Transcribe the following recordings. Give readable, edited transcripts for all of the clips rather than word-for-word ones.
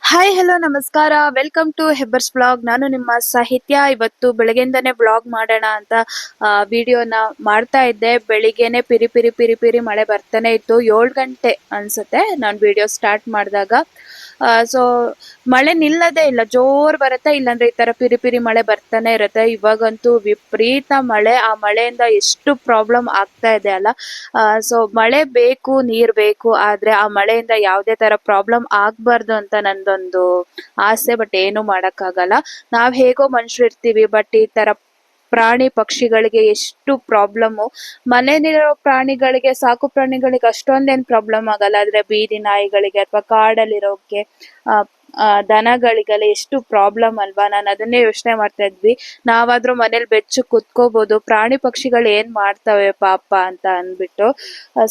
Hi hello ನಮಸ್ಕಾರ, welcome to ಹೆಬ್ಬರ್ಸ್ blog. ನಾನು ನಿಮ್ಮ ಸಾಹಿತ್ಯ. ಇವತ್ತು ಬೆಳಗ್ಗೆಯಿಂದನೇ ಬ್ಲಾಗ್ ಮಾಡೋಣ ಅಂತ ವಿಡಿಯೋನ ಮಾಡ್ತಾ ಇದ್ದೆ. ಬೆಳಿಗ್ಗೆನೆ ಪಿರಿ ಪಿರಿ ಪಿರಿ ಪಿರಿ ಮಳೆ ಬರ್ತಾನೆ ಇತ್ತು. 7 ಗಂಟೆ ಅನ್ಸುತ್ತೆ ನಾನು ವಿಡಿಯೋ ಸ್ಟಾರ್ಟ್ ಮಾಡಿದಾಗ. ಸೊ ಮಳೆ ನಿಲ್ಲದೇ ಇಲ್ಲ, ಜೋರ್ ಬರುತ್ತೆ, ಇಲ್ಲಾಂದ್ರೆ ಈ ತರ ಪಿರಿ ಪಿರಿ ಮಳೆ ಬರ್ತಾನೆ ಇರುತ್ತೆ. ಇವಾಗಂತೂ ವಿಪರೀತ ಮಳೆ. ಆ ಮಳೆಯಿಂದ ಎಷ್ಟು ಪ್ರಾಬ್ಲಮ್ ಆಗ್ತಾ ಇದೆ ಅಲ್ಲ. ಸೊ ಮಳೆ ಬೇಕು, ನೀರ್ ಬೇಕು, ಆದ್ರೆ ಆ ಮಳೆಯಿಂದ ಯಾವುದೇ ತರ ಪ್ರಾಬ್ಲಮ್ ಆಗ್ಬಾರ್ದು ಅಂತ ನಂದೊಂದು ಆಸೆ. ಬಟ್ ಏನು ಮಾಡಕ್ಕಾಗಲ್ಲ. ನಾವ್ ಹೇಗೋ ಮನುಷ್ಯರು ಇರ್ತೀವಿ, ಬಟ್ ಈ ತರ ಪ್ರಾಣಿ ಪಕ್ಷಿಗಳಿಗೆ ಎಷ್ಟು ಪ್ರಾಬ್ಲಮ್. ಮನೆಯಲ್ಲಿರೋ ಪ್ರಾಣಿಗಳಿಗೆ, ಸಾಕು ಪ್ರಾಣಿಗಳಿಗೆ ಅಷ್ಟೊಂದೇನ್ ಪ್ರಾಬ್ಲಮ್ ಆಗಲ್ಲ, ಆದ್ರೆ ಬೀದಿ ನಾಯಿಗಳಿಗೆ ಅಥವಾ ಕಾಡಲ್ಲಿರೋಕೆ ದನಗಳಿಗೆಲ್ಲ ಎಷ್ಟು ಪ್ರಾಬ್ಲಮ್ ಅಲ್ವಾ. ನಾನು ಅದನ್ನೇ ಯೋಚನೆ ಮಾಡ್ತಾ ಇದ್ವಿ. ನಾವಾದ್ರೂ ಮನೇಲಿ ಬೆಚ್ಚು ಕುತ್ಕೋಬಹುದು, ಪ್ರಾಣಿ ಪಕ್ಷಿಗಳು ಏನ್ ಮಾಡ್ತವೆ ಪಾಪ ಅಂತ ಅಂದ್ಬಿಟ್ಟು.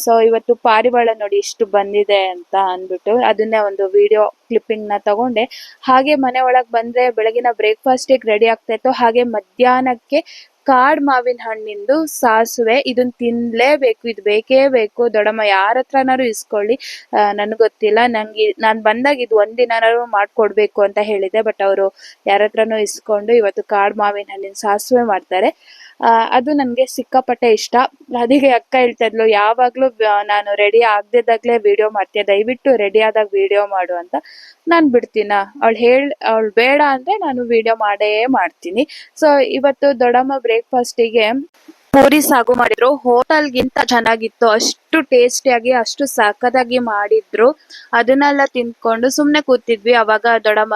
ಸೊ ಇವತ್ತು ಪಾರಿವಾಳ ನೋಡಿ ಎಷ್ಟು ಬಂದಿದೆ ಅಂತ ಅಂದ್ಬಿಟ್ಟು ಅದನ್ನೇ ಒಂದು ವಿಡಿಯೋ ಕ್ಲಿಪ್ಪಿಂಗ್ ನ ತಗೊಂಡೆ. ಹಾಗೆ ಮನೆ ಒಳಗ್ ಬಂದ್ರೆ ಬೆಳಗಿನ ಬ್ರೇಕ್ಫಾಸ್ಟ್ ರೆಡಿ ಆಗ್ತಾ ಇತ್ತು. ಹಾಗೆ ಮಧ್ಯಾಹ್ನಕ್ಕೆ ಕಾಡ್ ಮಾವಿನ ಹಣ್ಣಿಂದು ಸಾಸುವೆ, ಇದನ್ನ ತಿನ್ಲೇಬೇಕು, ಇದು ಬೇಕೇ ಬೇಕು. ದೊಡ್ಡಮ್ಮ ಯಾರ ಹತ್ರನಾರು ಇಸ್ಕೊಳ್ಳಿ, ನನ್ಗೆ ಗೊತ್ತಿಲ್ಲ, ನಾನ್ ಬಂದಾಗ ಇದು ಒಂದಿನಾರು ಮಾಡ್ಕೊಡ್ಬೇಕು ಅಂತ ಹೇಳಿದೆ. ಬಟ್ ಅವರು ಯಾರ ಹತ್ರನೂ ಇಸ್ಕೊಂಡು ಇವತ್ತು ಕಾಡ್ ಮಾವಿನ ಹಣ್ಣಿನ ಸಾಸುವೆ ಮಾಡ್ತಾರೆ. ಅದು ನನ್ಗೆ ಸಿಕ್ಕಾಪಟ್ಟೆ ಇಷ್ಟ. ಅದಕ್ಕೆ ಅಕ್ಕ ಹೇಳ್ತಾ ಇದ್ಲು, ಯಾವಾಗ್ಲೂ ನಾನು ರೆಡಿ ಆಗ್ದಿದ್ದಾಗ್ಲೇ ವಿಡಿಯೋ ಮಾಡ್ತೀಯ, ದಯವಿಟ್ಟು ರೆಡಿ ಆದಾಗ ವಿಡಿಯೋ ಮಾಡು ಅಂತ. ನಾನ್ ಬಿಡ್ತೀನ? ಅವಳು ಬೇಡ ಅಂದ್ರೆ ನಾನು ವಿಡಿಯೋ ಮಾಡೇ ಮಾಡ್ತೀನಿ. ಸೊ ಇವತ್ತು ದೊಡ್ಡಮ್ಮ ಬ್ರೇಕ್ಫಾಸ್ಟಿಗೆ ಪೂರಿ ಸಾಗು ಮಾಡಿದ್ರು. ಹೋಟೆಲ್ಗಿಂತ ಚೆನ್ನಾಗಿತ್ತು, ಅಷ್ಟು ಟೇಸ್ಟಿಯಾಗಿ, ಅಷ್ಟು ಸಖತ್ತಾಗಿ ಮಾಡಿದ್ರು. ಅದನ್ನೆಲ್ಲ ತಿನ್ಕೊಂಡು ಸುಮ್ನೆ ಕೂತಿದ್ವಿ. ಅವಾಗ ದೊಡ್ಡಮ್ಮ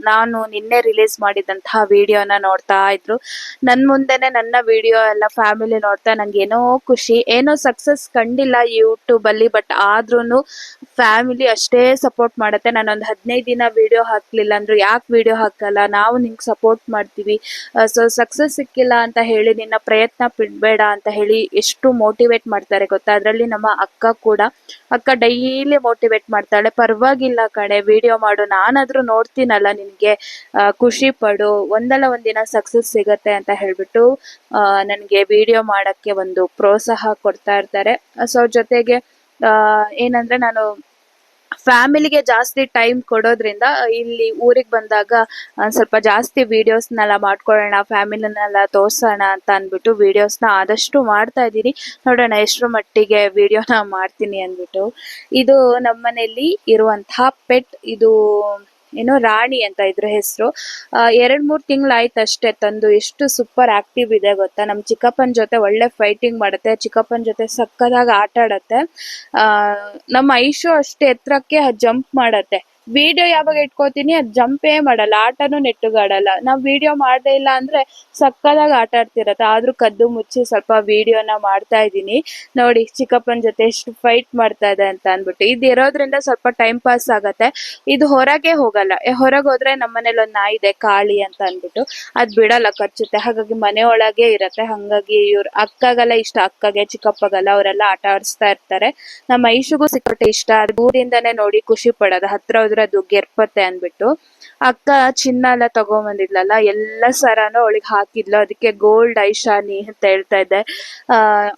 ನಾನು ನಿನ್ನೆ ರಿಲೀಸ್ ಮಾಡಿದಂತಹ ವಿಡಿಯೋನ ನೋಡ್ತಾ ಇದ್ರು. ನನ್ ಮುಂದೆನೆ ನನ್ನ ವಿಡಿಯೋ ಎಲ್ಲ ಫ್ಯಾಮಿಲಿ ನೋಡ್ತಾ ನಂಗೆ ಏನೋ ಖುಷಿ. ಏನೋ ಸಕ್ಸಸ್ ಕಂಡಿಲ್ಲ ಯೂಟ್ಯೂಬ್ ಅಲ್ಲಿ, ಬಟ್ ಆದ್ರೂನು ಫ್ಯಾಮಿಲಿ ಅಷ್ಟೇ ಸಪೋರ್ಟ್ ಮಾಡತ್ತೆ. ನಾನೊಂದು 15 ದಿನ ವಿಡಿಯೋ ಹಾಕ್ಲಿಲ್ಲ ಅಂದ್ರು, ಯಾಕೆ ವಿಡಿಯೋ ಹಾಕಲ್ಲ, ನಾವು ನಿಂಗೆ ಸಪೋರ್ಟ್ ಮಾಡ್ತೀವಿ, ಸೊ ಸಕ್ಸಸ್ ಸಿಕ್ಕಿಲ್ಲ ಅಂತ ಹೇಳಿ ನಿನ್ನ ಪ್ರಯತ್ನ ಬಿಡ್ಬೇಡ ಅಂತ ಹೇಳಿ ಎಷ್ಟು ಮೋಟಿವೇಟ್ ಮಾಡ್ತಾರೆ ಗೊತ್ತಾ. ಅದ್ರಲ್ಲಿ ನಮ್ಮ ಅಕ್ಕ ಕೂಡ, ಅಕ್ಕ ಡೈಲಿ ಮೋಟಿವೇಟ್ ಮಾಡ್ತಾಳೆ. ಪರವಾಗಿಲ್ಲ ಕಣೆ, ವಿಡಿಯೋ ಮಾಡು, ನಾನಾದ್ರೂ ನೋಡ್ತೀನಲ್ಲ, ನಿನ್ಗೆ ಖುಷಿ ಪಡು, ಒಂದಲ್ಲ ಒಂದಿನ ಸಕ್ಸಸ್ ಸಿಗತ್ತೆ ಅಂತ ಹೇಳ್ಬಿಟ್ಟು ನನ್ಗೆ ವಿಡಿಯೋ ಮಾಡಕ್ಕೆ ಒಂದು ಪ್ರೋತ್ಸಾಹ ಕೊಡ್ತಾ ಇರ್ತಾರೆ. ಸೊ ಜೊತೆಗೆ ಏನಂದ್ರೆ ನಾನು ಫ್ಯಾಮಿಲಿಗೆ ಜಾಸ್ತಿ ಟೈಮ್ ಕೊಡೋದ್ರಿಂದ ಇಲ್ಲಿ ಊರಿಗೆ ಬಂದಾಗ ಸ್ವಲ್ಪ ಜಾಸ್ತಿ ವಿಡಿಯೋಸ್ನೆಲ್ಲ ಮಾಡ್ಕೊಳ್ಳೋಣ, ಫ್ಯಾಮಿಲಿನೆಲ್ಲ ತೋರ್ಸೋಣ ಅಂತ ಅಂದ್ಬಿಟ್ಟು ವಿಡಿಯೋಸ್ನ ಆದಷ್ಟು ಮಾಡ್ತಾ ಇದ್ದೀನಿ. ನೋಡೋಣ ಎಷ್ಟರ ಮಟ್ಟಿಗೆ ವಿಡಿಯೋನ ಮಾಡ್ತೀನಿ ಅಂದ್ಬಿಟ್ಟು. ಇದು ನಮ್ಮನೇಲಿ ಇರುವಂತಹ ಪೆಟ್. ಇದು ಏನೋ ರಾಣಿ ಅಂತ ಇದ್ರ ಹೆಸರು. 2-3 ತಿಂಗಳಾಯ್ತು ಅಷ್ಟೇ ತಂದು. ಎಷ್ಟು ಸೂಪರ್ ಆಕ್ಟಿವ್ ಇದೆ ಗೊತ್ತಾ. ನಮ್ ಚಿಕ್ಕಪ್ಪನ ಜೊತೆ ಒಳ್ಳೆ ಫೈಟಿಂಗ್ ಮಾಡುತ್ತೆ, ಚಿಕ್ಕಪ್ಪನ ಜೊತೆ ಸಕ್ಕದಾಗಿ ಆಟ ಆಡತ್ತೆ. ನಮ್ಮ ಐಶು ಅಷ್ಟೇ ಎತ್ತರಕ್ಕೆ ಜಂಪ್ ಮಾಡತ್ತೆ. ವಿಡಿಯೋ ಯಾವಾಗ ಇಟ್ಕೋತೀನಿ ಅದು ಜಂಪೇ ಮಾಡಲ್ಲ, ಆಟನೂ ನೆಟ್ಟಗಾಡಲ್ಲ. ನಾವ್ ವಿಡಿಯೋ ಮಾಡದೇ ಇಲ್ಲ ಅಂದ್ರೆ ಸಕ್ಕದಾಗಿ ಆಟ ಆಡ್ತಿರತ್ತೆ. ಆದ್ರೂ ಕದ್ದು ಮುಚ್ಚಿ ಸ್ವಲ್ಪ ವಿಡಿಯೋನ ಮಾಡ್ತಾ ಇದ್ದೀನಿ. ನೋಡಿ ಚಿಕ್ಕಪ್ಪನ ಜೊತೆ ಎಷ್ಟು ಫೈಟ್ ಮಾಡ್ತಾ ಇದೆ ಅಂತ ಅಂದ್ಬಿಟ್ಟು. ಇದು ಇರೋದ್ರಿಂದ ಸ್ವಲ್ಪ ಟೈಮ್ ಪಾಸ್ ಆಗತ್ತೆ. ಇದು ಹೊರಗೆ ಹೋಗಲ್ಲ. ಹೊರಗೆ ಹೋದ್ರೆ ನಮ್ಮ ಮನೇಲಿ ಒಂದ್ ನಾಯಿ ಇದೆ, ಕಾಳಿ ಅಂತ ಅಂದ್ಬಿಟ್ಟು, ಅದ್ ಬಿಡಲ್ಲ, ಕಚ್ಚುತ್ತೆ. ಹಾಗಾಗಿ ಮನೆ ಒಳಗೆ ಇರತ್ತೆ. ಹಂಗಾಗಿ ಇವ್ರ ಅಕ್ಕಗೆಲ್ಲ ಇಷ್ಟ, ಅಕ್ಕಗೆ ಚಿಕ್ಕಪ್ಪಗೆಲ್ಲ ಅವರೆಲ್ಲ ಆಟ ಆಡಿಸ್ತಾ ಇರ್ತಾರೆ. ನಮ್ಮ ಐಶುಗೂ ಸಿಕ್ಕಟ್ಟೆ ಇಷ್ಟ. ಅದು ದೂರಿಂದಾನೇ ನೋಡಿ ಖುಷಿ ಪಡೋದು, ಹತ್ರ ಹೋದ್ರೆ ಅದು ಗೆರ್ಪತ್ತೆ ಅಂದ್ಬಿಟ್ಟು. ಅಕ್ಕ ಚಿನ್ನ ಎಲ್ಲ ತಗೊಂಬಂದಿದ್ಲಲ್ಲ, ಎಲ್ಲ ಸರಾನು ಅವಳಿಗೆ ಹಾಕಿದ್ಲು. ಅದಕ್ಕೆ ಗೋಲ್ಡ್ ಐಶಾನಿ ಅಂತ ಹೇಳ್ತಾ ಇದ್ದೆ.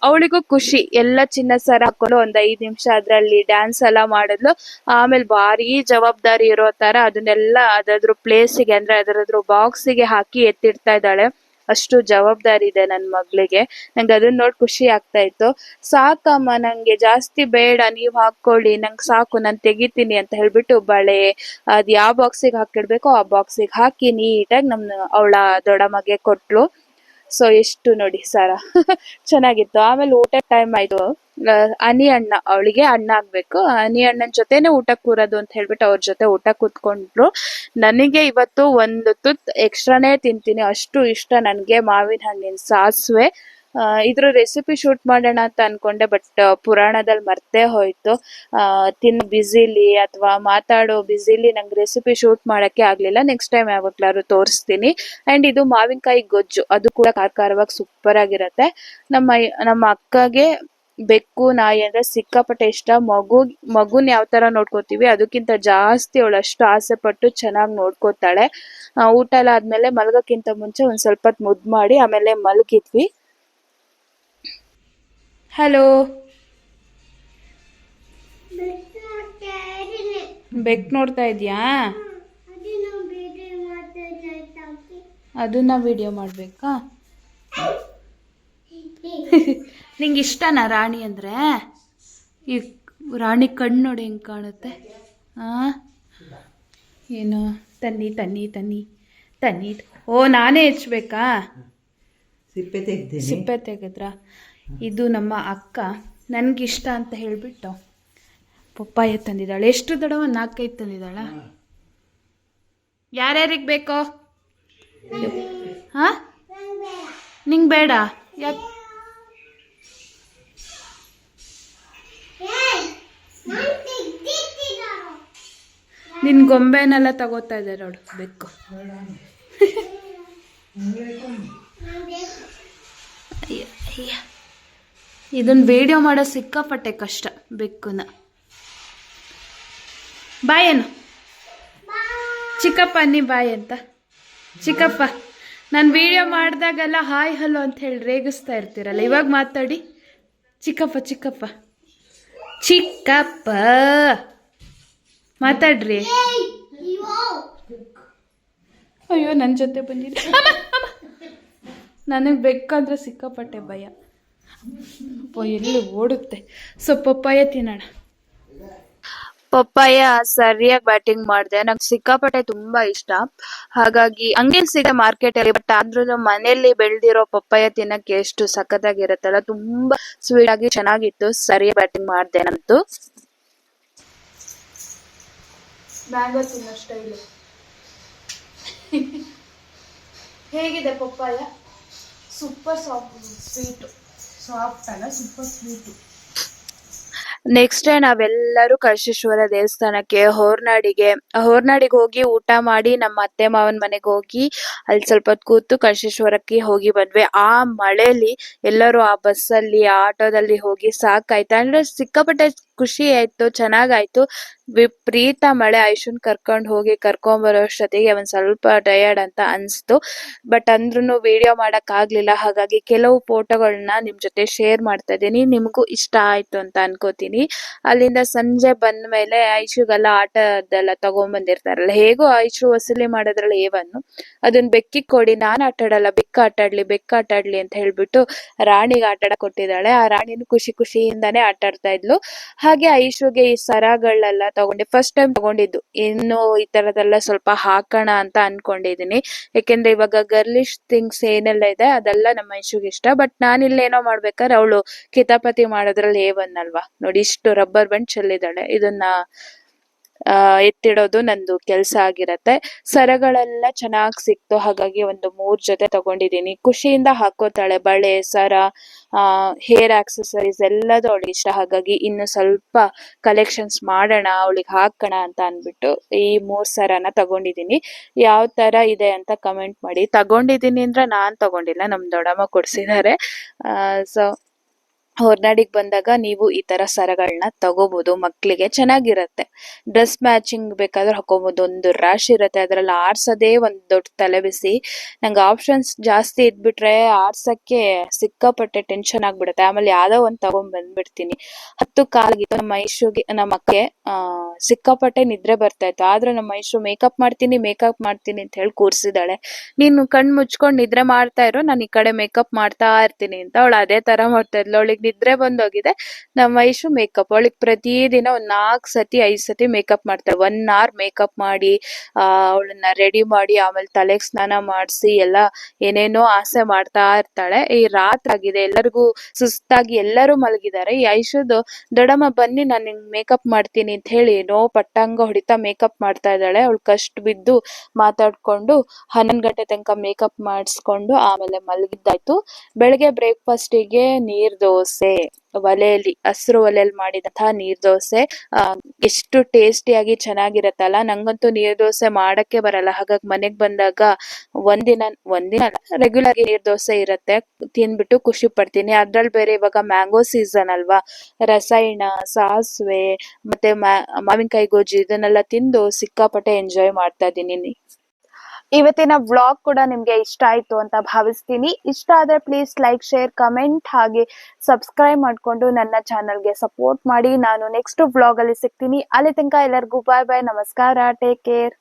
ಅವಳಿಗೂ ಖುಷಿ. ಎಲ್ಲ ಚಿನ್ನ ಸರ ಹಾಕೊಂಡು ಒಂದ್ 5 ನಿಮಿಷ ಅದ್ರಲ್ಲಿ ಡ್ಯಾನ್ಸ್ ಎಲ್ಲ ಮಾಡಿದ್ಲು. ಆಮೇಲೆ ಭಾರಿ ಜವಾಬ್ದಾರಿ ಇರೋ ತರ ಅದನ್ನೆಲ್ಲ ಅದ್ರ ಪ್ಲೇಸಿಗೆ, ಅಂದ್ರೆ ಅದರದ್ರ ಬಾಕ್ಸಿಗೆ ಹಾಕಿ ಎತ್ತಿಡ್ತಾ ಇದ್ದಾಳೆ. ಅಷ್ಟು ಜವಾಬ್ದಾರಿ ಇದೆ ನನ್ ಮಗಳಿಗೆ. ನಂಗೆ ಅದನ್ನ ನೋಡಿ ಖುಷಿ ಆಗ್ತಾ ಇತ್ತು. ಸಾಕಮ್ಮ, ನಂಗೆ ಜಾಸ್ತಿ ಬೇಡ, ನೀವ್ ಹಾಕೊಳ್ಳಿ, ನಂಗೆ ಸಾಕು, ನಾನ್ ತೆಗಿತೀನಿ ಅಂತ ಹೇಳ್ಬಿಟ್ಟು ಬಳೆ ಅದ್ ಯಾವ ಬಾಕ್ಸಿಗೆ ಹಾಕಿಡ್ಬೇಕೋ ಆ ಬಾಕ್ಸಿಗೆ ಹಾಕಿ ನೀಟಾಗಿ ಅವಳ ದೊಡ್ಡಮ್ಮಗೆ ಕೊಟ್ಲು. ಸೊ ಎಷ್ಟು ನೋಡಿ ಸರ ಚೆನ್ನಾಗಿತ್ತು. ಆಮೇಲೆ ಊಟ ಟೈಮ್ ಆಯ್ತು. ಅನಿ ಅಣ್ಣ, ಅವಳಿಗೆ ಅಣ್ಣ ಆಗ್ಬೇಕು, ಅನಿ ಅಣ್ಣನ ಜೊತೆನೆ ಊಟ ಕೂರೋದು ಅಂತ ಹೇಳ್ಬಿಟ್ಟು ಅವ್ರ ಜೊತೆ ಊಟ ಕೂತ್ಕೊಂಡ್ರು. ನನಗೆ ಇವತ್ತು ಒಂದು ತುತ್ ಎಕ್ಸ್ಟ್ರಾನೇ ತಿಂತೀನಿ, ಅಷ್ಟು ಇಷ್ಟ ನನ್ಗೆ ಮಾವಿನ ಹಣ್ಣಿನ ಸಾಸುವೆ. ಇದ್ರ ರೆಸಿಪಿ ಶೂಟ್ ಮಾಡೋಣ ಅಂತ ಅನ್ಕೊಂಡೆ, ಬಟ್ ಪುರಾಣದಲ್ಲಿ ಮರ್ತೇ ಹೋಯ್ತು. ತಿನ್ನೋ ಬಿಸಿಲಿ ಅಥವಾ ಮಾತಾಡೋ ಬಿಸಿಲಿ ನಂಗೆ ರೆಸಿಪಿ ಶೂಟ್ ಮಾಡಕ್ಕೆ ಆಗ್ಲಿಲ್ಲ. ನೆಕ್ಸ್ಟ್ ಟೈಮ್ ಯಾವಾಗ್ಲಾದ್ರು ತೋರಿಸ್ತೀನಿ. ಅಂಡ್ ಇದು ಮಾವಿನಕಾಯಿ ಗೊಜ್ಜು, ಅದು ಕೂಡ ಖಾರವಾಗಿ ಸೂಪರ್ ಆಗಿರತ್ತೆ. ನಮ್ಮ ಅಕ್ಕಗೆ ಬೆಕ್ಕು ನಾಯಿ ಅಂದ್ರೆ ಸಿಕ್ಕಾಪಟ್ಟೆ ಇಷ್ಟ. ಮಗುನ್ ಯಾವ ತರ ನೋಡ್ಕೋತೀವಿ ಅದಕ್ಕಿಂತ ಜಾಸ್ತಿ ಅವಳು ಅಷ್ಟು ಆಸೆ ಪಟ್ಟು ಚೆನ್ನಾಗಿ ನೋಡ್ಕೋತಾಳೆ. ಊಟ ಎಲ್ಲ ಆದ್ಮೇಲೆ ಮಲಗಕ್ಕಿಂತ ಮುಂಚೆ ಒಂದ್ ಸ್ವಲ್ಪ ಹೊತ್ತು ಮುದ್ದು ಮಾಡಿ ಆಮೇಲೆ ಮಲಗಿದ್ವಿ. ಹಲೋ, ಬೆಕ್ ನೋಡ್ತಾ ಇದ್ಯಾ? ಅದನ್ನ ವಿಡಿಯೋ ಮಾಡಬೇಕಾ? ನಿಂಗೆ ಇಷ್ಟನಾ ರಾಣಿ ಅಂದರೆ? ಈ ರಾಣಿ ಕಣ್ಣು ನೋಡಿ ಹೆಂಗೆ ಕಾಣುತ್ತೆ. ಹಾಂ, ಏನು ತನ್ನಿ ತನ್ನಿ ತನ್ನಿ ತನ್ನಿ. ಓ, ನಾನೇ ಹೆಚ್ಚಬೇಕಾ? ಸಿಪ್ಪೆ ತೆಗೆದ್ರಾ? ಇದು ನಮ್ಮ ಅಕ್ಕ ನನಗಿಷ್ಟ ಅಂತ ಹೇಳಿಬಿಟ್ಟು ಪಪ್ಪಾಯ ತಂದಿದ್ದಾಳೆ. ಎಷ್ಟು ದೊಡ್ಡ ಒಂದು 4-5 ತಂದಿದ್ದಾಳ. ಯಾರ್ಯಾರಿಗೆ ಬೇಕೋ? ಹಾಂ, ನಿಂಗೆ ಬೇಡ? ಯಾಕೆ? ನಿನ್ನ ಗೊಂಬೆನೆಲ್ಲ ತಗೋತಾ ಇದೆ ನೋಡು ಬೆಕ್ಕು. ಇದನ್ನ ವಿಡಿಯೋ ಮಾಡೋ ಸಿಕ್ಕಾಪಟ್ಟೆ ಕಷ್ಟ. ಬೆಕ್ಕುನ ಬಾಯೇನು ಚಿಕ್ಕಪ್ಪ, ನೀ ಬಾಯ್ ಅಂತ. ಚಿಕ್ಕಪ್ಪ, ನಾನು ವಿಡಿಯೋ ಮಾಡಿದಾಗೆಲ್ಲ ಹಾಯ್ ಹಲೋ ಅಂತ ಹೇಳಿ ರೇಗಿಸ್ತಾ ಇರ್ತೀರಲ್ಲ, ಇವಾಗ ಮಾತಾಡಿ. ಚಿಕ್ಕಪ್ಪ ಚಿಕ್ಕಪ್ಪ ಚಿಕ್ಕಪ್ಪ ಮಾತಾಡ್ರಿ. ಅಯ್ಯೋ, ನನ್ನ ಜೊತೆ ಬಂದಿರಿ. ನನಗೆ ಬೆಕ್ಕಂದ್ರೆ ಸಿಕ್ಕಾಪಟ್ಟೆ ಭಯ. ಎಲ್ಲಿ ಓಡುತ್ತೆ. ಸೊ ಪಪ್ಪಾಯ ತಿನ್ನೋಣ. ಪಪ್ಪಾಯ ಸರಿಯಾಗಿ ಬ್ಯಾಟಿಂಗ್ ಮಾಡಿದೆ. ನಂಗೆ ಸಿಕ್ಕಾಪಟ್ಟೆ ತುಂಬಾ ಇಷ್ಟ. ಹಾಗಾಗಿ ಹಂಗೇನ್ ಸಿಗುತ್ತೆ ಮಾರ್ಕೆಟ್ ಅಲ್ಲಿ, ಬಟ್ ಆದ್ರೂ ಮನೆಯಲ್ಲಿ ಬೆಳೆದಿರೋ ಪಪ್ಪಾಯ ತಿನ್ನಕ್ಕೆ ಎಷ್ಟು ಸಖತ್ತಾಗಿರುತ್ತಲ್ಲ, ತುಂಬಾ ಸ್ವೀಟ್ ಆಗಿ ಚೆನ್ನಾಗಿತ್ತು. ಸರಿಯಾಗಿ ಬ್ಯಾಟಿಂಗ್ ಮಾಡಿದೆ. ನಂತು ಮ್ಯಾಂಗೋ ತಿನ್ನೋ ಸ್ಟೈಲು. ಹೇಗಿದೆ ಪಪ್ಪಾಯ? Super sweet. ಸಾಫ್ಟ್ ಅಲ್ಲ, ಸೂಪರ್ ಸ್ವೀಟು. ನೆಕ್ಸ್ಟ್ ಡೇ ನಾವೆಲ್ಲರೂ ಕಳಶೇಶ್ವರ ದೇವಸ್ಥಾನಕ್ಕೆ ಹೊರನಾಡಿಗೆ ಹೋಗಿ ಊಟ ಮಾಡಿ ನಮ್ಮ ಅತ್ತೆ ಮಾವನ ಮನೆಗೆ ಹೋಗಿ ಅಲ್ಲಿ ಸ್ವಲ್ಪ ಹೊತ್ತು ಕೂತು ಕಳಶೇಶ್ವರಕ್ಕೆ ಹೋಗಿ ಬಂದ್ವಿ. ಆ ಮಳೆಯಲ್ಲಿ ಎಲ್ಲರೂ ಆ ಬಸ್ಸಲ್ಲಿ ಆ ಆಟೋದಲ್ಲಿ ಹೋಗಿ ಸಾಕಾಯ್ತು. ಅಂದ್ರೆ ಸಿಕ್ಕಾಪಟ್ಟೆ ಖುಷಿ ಆಯ್ತು, ಚೆನ್ನಾಗಾಯ್ತು. ವಿಪರೀತ ಮಳೆ. ಐಶುನ್ ಕರ್ಕೊಂಬರೋ ಅಷ್ಟೊತ್ತಿಗೆ ಒಂದ್ ಸ್ವಲ್ಪ ಟಯರ್ಡ್ ಅಂತ ಅನ್ಸ್ತು. ಬಟ್ ಅಂದ್ರೂ ವಿಡಿಯೋ ಮಾಡಕ್ ಆಗ್ಲಿಲ್ಲ. ಹಾಗಾಗಿ ಕೆಲವು ಫೋಟೋಗಳನ್ನ ನಿಮ್ ಜೊತೆ ಶೇರ್ ಮಾಡ್ತಾ ಇದ್ದೀನಿ. ನಿಮಗೂ ಇಷ್ಟ ಆಯ್ತು ಅಂತ ಅನ್ಕೋತೀನಿ. ಅಲ್ಲಿಂದ ಸಂಜೆ ಬಂದ ಮೇಲೆ ಐಶುಗೆಲ್ಲ ಆಟದೆಲ್ಲ ತಗೊಂಡ್ಬಂದಿರ್ತಾರಲ್ಲ, ಹೇಗೋ ಐಶು ವಸೂಲಿ ಮಾಡೋದ್ರಲ್ಲಿ ಏವನ್ನು ಅದನ್ನ ಬೆಕ್ಕಿಗೆ ಕೊಡಿ, ನಾನ್ ಆಟಾಡಲ್ಲ, ಬೆಕ್ಕ ಆಟಾಡ್ಲಿ ಅಂತ ಹೇಳ್ಬಿಟ್ಟು ರಾಣಿಗೆ ಆಟಾಡ ಕೊಟ್ಟಿದ್ದಾಳೆ. ಆ ರಾಣಿನೂ ಖುಷಿಯಿಂದಾನೇ ಆಟಾಡ್ತಾ ಇದ್ಲು. ಹಾಗೆ ಐಶುಗೆ ಈ ಸರಗಳೆಲ್ಲ ತಗೊಂಡೆ. ಫಸ್ಟ್ ಟೈಮ್ ತಗೊಂಡಿದ್ದು. ಇನ್ನು ಈ ತರದೆಲ್ಲ ಸ್ವಲ್ಪ ಹಾಕೋಣ ಅಂತ ಅನ್ಕೊಂಡಿದೀನಿ. ಯಾಕೆಂದ್ರೆ ಇವಾಗ ಗರ್ಲಿಶ್ ಥಿಂಗ್ಸ್ ಏನೆಲ್ಲ ಇದೆ ಅದೆಲ್ಲ ನಮ್ಮ ಐಶುಗೆ ಇಷ್ಟ. ಬಟ್ ನಾನಿಲ್ಲೇನೋ ಮಾಡ್ಬೇಕಾದ್ರೆ ಅವಳು ಕಿತಾಪತಿ ಮಾಡೋದ್ರಲ್ಲಿ ಏವನ್ನಲ್ವಾ ನೋಡಿ, ಇಷ್ಟು ರಬ್ಬರ್ ಬ್ಯಾಂಡ್ ಚೆಲ್ಲಿದ್ದಾಳೆ. ಇದನ್ನ ಎತ್ತಿಡೋದು ನಂದು ಕೆಲ್ಸ ಆಗಿರತ್ತೆ. ಸರಗಳೆಲ್ಲ ಚೆನ್ನಾಗ್ ಸಿಕ್ತು. ಹಾಗಾಗಿ ಒಂದು 3 ಜೊತೆ ತಗೊಂಡಿದೀನಿ. ಖುಷಿಯಿಂದ ಹಾಕೋತಾಳೆ. ಬಳೆ, ಸರ, ಹೇರ್ ಆಕ್ಸೆಸರೀಸ್ ಎಲ್ಲದೂ ಅವಳಿಗೆ ಇಷ್ಟ. ಹಾಗಾಗಿ ಇನ್ನು ಸ್ವಲ್ಪ ಕಲೆಕ್ಷನ್ಸ್ ಮಾಡೋಣ, ಅವಳಿಗೆ ಹಾಕೋಣ ಅಂತ ಅನ್ಬಿಟ್ಟು ಈ 3 ಸರನ ತಗೊಂಡಿದೀನಿ. ಯಾವ ತರ ಇದೆ ಅಂತ ಕಮೆಂಟ್ ಮಾಡಿ. ತಗೊಂಡಿದೀನಿ ಅಂದ್ರೆ ನಾನ್ ತಗೊಂಡಿಲ್ಲ, ನಮ್ ದೊಡ್ಡಮ್ಮ ಕೊಡ್ಸಿದ್ದಾರೆ. ಸೊ ಹೊರನಾಡಿಗೆ ಬಂದಾಗ ನೀವು ಈ ತರ ಸರಗಳನ್ನ ತಗೋಬಹುದು. ಮಕ್ಳಿಗೆ ಚೆನ್ನಾಗಿರತ್ತೆ. ಡ್ರೆಸ್ ಮ್ಯಾಚಿಂಗ್ ಬೇಕಾದ್ರೆ ಹಾಕೋಬಹುದು. ಒಂದು ರಾಶಿ ಇರತ್ತೆ, ಅದ್ರಲ್ಲಿ ಆರ್ಸೋದೇ ಒಂದ್ ದೊಡ್ಡ ತಲೆಬಿಸಿ. ನಂಗೆ ಆಪ್ಷನ್ಸ್ ಜಾಸ್ತಿ ಇದ್ಬಿಟ್ರೆ ಆರ್ಸಕ್ಕೆ ಸಿಕ್ಕಾಪಟ್ಟೆ ಟೆನ್ಷನ್ ಆಗ್ಬಿಡುತ್ತೆ. ಆಮೇಲೆ ಯಾವ್ದೋ ಒಂದ್ ತಗೊಂಡ್ ಬಂದ್ಬಿಡ್ತೀನಿ. 10 ಕಾಲಾಗಿತ್ತು. ನಮ್ಮ ಐಶುಗೆ, ನಮ್ಮ ಅಕ್ಕೆ ಸಿಕ್ಕಾಪಟ್ಟೆ ನಿದ್ರೆ ಬರ್ತಾ ಇತ್ತು. ಆದ್ರೆ ನಮ್ಮ ಐಶು ಮೇಕಪ್ ಮಾಡ್ತೀನಿ ಅಂತ ಹೇಳಿ ಕೂರ್ಸಿದಾಳೆ. ನೀನು ಕಣ್ ಮುಚ್ಕೊಂಡ್ ನಿದ್ರೆ ಮಾಡ್ತಾ ಇರೋ, ನಾನು ಈ ಕಡೆ ಮೇಕಪ್ ಮಾಡ್ತಾ ಇರ್ತೀನಿ ಅಂತ. ಅವಳು ಅದೇ ತರ ಮಾಡ್ತಾ ಇದ್ಲು. ಅವಳಿಗೆ ನಿದ್ರೆ ಬಂದೋಗಿದೆ. ನಮ್ಮ ಐಶು ಮೇಕಪ್ ಅವಳಿಗೆ ಪ್ರತಿದಿನ ಒಂದ್ 4 ಸತಿ 5 ಸತಿ ಮೇಕಪ್ ಮಾಡ್ತಾಳೆ. 1 hour ಮೇಕಪ್ ಮಾಡಿ ಅವಳನ್ನ ರೆಡಿ ಮಾಡಿ ಆಮೇಲೆ ತಲೆಗೆ ಸ್ನಾನ ಮಾಡಿಸಿ ಎಲ್ಲ ಏನೇನೋ ಆಸೆ ಮಾಡ್ತಾ ಇರ್ತಾಳೆ. ಈ ರಾತ್ರಿ ಆಗಿದೆ, ಎಲ್ಲರಿಗೂ ಸುಸ್ತಾಗಿ ಎಲ್ಲರೂ ಮಲಗಿದ್ದಾರೆ. ಈ ಐಶುದು ದೊಡ್ಡಮ್ಮ ಬನ್ನಿ ನಾನು ನಿಂಗೆ ಮೇಕಪ್ ಮಾಡ್ತೀನಿ ಅಂತ ಹೇಳಿ ಪಟ್ಟಂಗ ಹೊಡಿತಾ ಮೇಕಪ್ ಮಾಡ್ತಾ ಇದ್ದಾಳೆ. ಅವಳು ಕಷ್ಟ ಬಿದ್ದು ಮಾತಾಡ್ಕೊಂಡು 11 ಗಂಟೆ ತನಕ ಮೇಕಪ್ ಮಾಡಿಸ್ಕೊಂಡು ಆಮೇಲೆ ಮಲಗಿದ್ದಾಯ್ತು. ಬೆಳಗ್ಗೆ ಬ್ರೇಕ್ಫಾಸ್ಟಿಗೆ ನೀರ್ ದೋಸೆ, ಹಸಿರು ಒಲೆಯಲ್ಲಿ ಮಾಡಿದಂತಹ ನೀರ್ ದೋಸೆ ಎಷ್ಟು ಟೇಸ್ಟಿಯಾಗಿ ಚೆನ್ನಾಗಿರತ್ತಲ್ಲ. ನಂಗಂತೂ ನೀರ್ ದೋಸೆ ಮಾಡಕ್ಕೆ ಬರಲ್ಲ. ಹಾಗಾಗಿ ಮನೆಗ್ ಬಂದಾಗ ಒಂದಿನ ರೆಗ್ಯುಲರ್ ನೀರ್ ದೋಸೆ ಇರತ್ತೆ, ತಿನ್ಬಿಟ್ಟು ಖುಷಿ ಪಡ್ತೀನಿ. ಅದ್ರಲ್ಲಿ ಬೇರೆ ಇವಾಗ ಮ್ಯಾಂಗೋ ಸೀಸನ್ ಅಲ್ವಾ, ರಸಾಯನ, ಸಾಸಿವೆ ಮತ್ತೆ ಮಾವಿನಕಾಯಿ ಗೊಜ್ಜು ಇದನ್ನೆಲ್ಲ ತಿಂದು ಸಿಕ್ಕಾಪಟ್ಟೆ ಎಂಜಾಯ್ ಮಾಡ್ತಾ ಇದ್ದೀನಿ. ಇವತ್ತಿನ ವ್ಲಾಗ್ ಕೂಡ ನಿಮ್ಗೆ ಇಷ್ಟ ಆಯ್ತು ಅಂತ ಭಾವಿಸ್ತೀನಿ. ಇಷ್ಟ ಆದ್ರೆ ಪ್ಲೀಸ್ ಲೈಕ್, ಶೇರ್, ಕಮೆಂಟ್ ಹಾಗೆ ಸಬ್ಸ್ಕ್ರೈಬ್ ಮಾಡ್ಕೊಂಡು ನನ್ನ ಚಾನಲ್ಗೆ ಸಪೋರ್ಟ್ ಮಾಡಿ. ನಾನು ನೆಕ್ಸ್ಟ್ ವ್ಲಾಗ್ ಅಲ್ಲಿ ಸಿಗ್ತೀನಿ. ಅಲ್ಲಿ ತನಕ ಎಲ್ಲರಿಗೂ ಬಾಯ್ ಬಾಯ್, ನಮಸ್ಕಾರ, ಟೇಕ್ ಕೇರ್.